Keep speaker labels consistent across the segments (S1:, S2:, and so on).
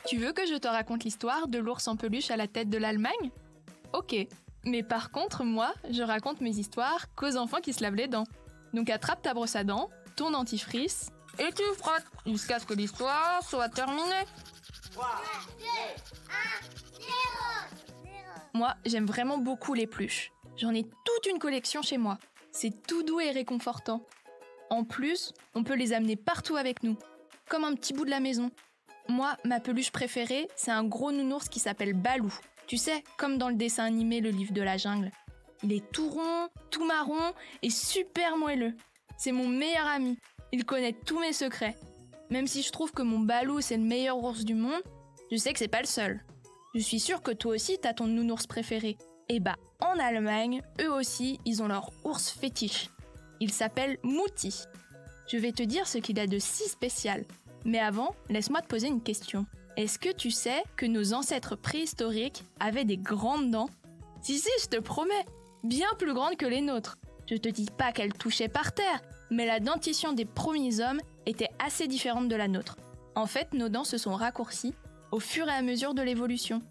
S1: Tu veux que je te raconte l'histoire de l'ours en peluche à la tête de l'Allemagne? Ok, mais par contre, moi, je raconte mes histoires qu'aux enfants qui se lavent les dents. Donc attrape ta brosse à dents, ton dentifrice, et tu frottes jusqu'à ce que l'histoire soit terminée.
S2: 3, 2, 1, 0.
S1: Moi, j'aime vraiment beaucoup les peluches. J'en ai toute une collection chez moi. C'est tout doux et réconfortant. En plus, on peut les amener partout avec nous, comme un petit bout de la maison. Moi, ma peluche préférée, c'est un gros nounours qui s'appelle Balou. Tu sais, comme dans le dessin animé Le Livre de la Jungle. Il est tout rond, tout marron et super moelleux. C'est mon meilleur ami. Il connaît tous mes secrets. Même si je trouve que mon Balou, c'est le meilleur ours du monde, je sais que c'est pas le seul. Je suis sûre que toi aussi, t'as ton nounours préféré. Et bah, en Allemagne, eux aussi, ils ont leur ours fétiche. Il s'appelle Mutti. Je vais te dire ce qu'il a de si spécial. Mais avant, laisse-moi te poser une question. Est-ce que tu sais que nos ancêtres préhistoriques avaient des grandes dents? Si, je te promets, bien plus grandes que les nôtres. Je te dis pas qu'elles touchaient par terre, mais la dentition des premiers hommes était assez différente de la nôtre. En fait, nos dents se sont raccourcies au fur et à mesure de l'évolution.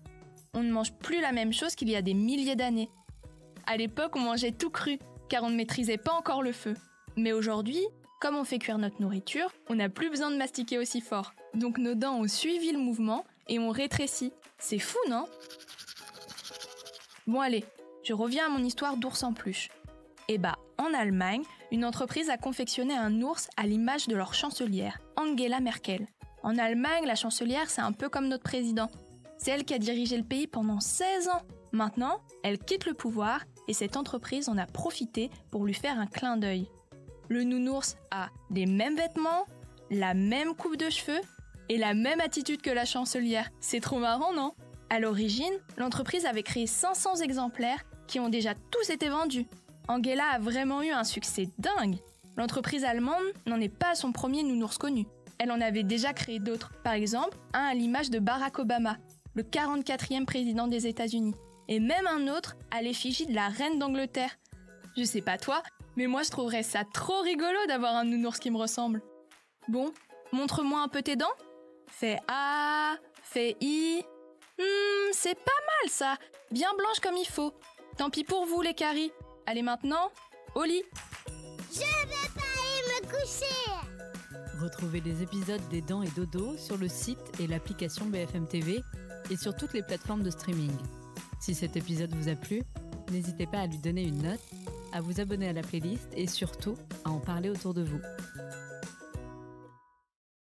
S1: On ne mange plus la même chose qu'il y a des milliers d'années. À l'époque, on mangeait tout cru, car on ne maîtrisait pas encore le feu. Mais aujourd'hui, comme on fait cuire notre nourriture, on n'a plus besoin de mastiquer aussi fort. Donc nos dents ont suivi le mouvement et ont rétréci. C'est fou, non? Bon allez, je reviens à mon histoire d'ours en peluche. Et bah, en Allemagne, une entreprise a confectionné un ours à l'image de leur chancelière, Angela Merkel. En Allemagne, la chancelière, c'est un peu comme notre président. C'est elle qui a dirigé le pays pendant 16 ans. Maintenant, elle quitte le pouvoir et cette entreprise en a profité pour lui faire un clin d'œil. Le nounours a les mêmes vêtements, la même coupe de cheveux et la même attitude que la chancelière. C'est trop marrant, non? À l'origine, l'entreprise avait créé 500 exemplaires qui ont déjà tous été vendus. Angela a vraiment eu un succès dingue. L'entreprise allemande n'en est pas à son premier nounours connu. Elle en avait déjà créé d'autres. Par exemple, un à l'image de Barack Obama, le 44e président des États-Unis. Et même un autre à l'effigie de la reine d'Angleterre. Je sais pas toi, mais moi je trouverais ça trop rigolo d'avoir un nounours qui me ressemble. Bon, montre-moi un peu tes dents. Fais A, fais I. C'est pas mal ça, bien blanche comme il faut. Tant pis pour vous les caries. Allez maintenant, au lit.
S2: Je vais pas aller me coucher.
S3: Retrouvez les épisodes des Dents et Dodo sur le site et l'application BFM TV et sur toutes les plateformes de streaming. Si cet épisode vous a plu, n'hésitez pas à lui donner une note, à vous abonner à la playlist et surtout à en parler autour de vous.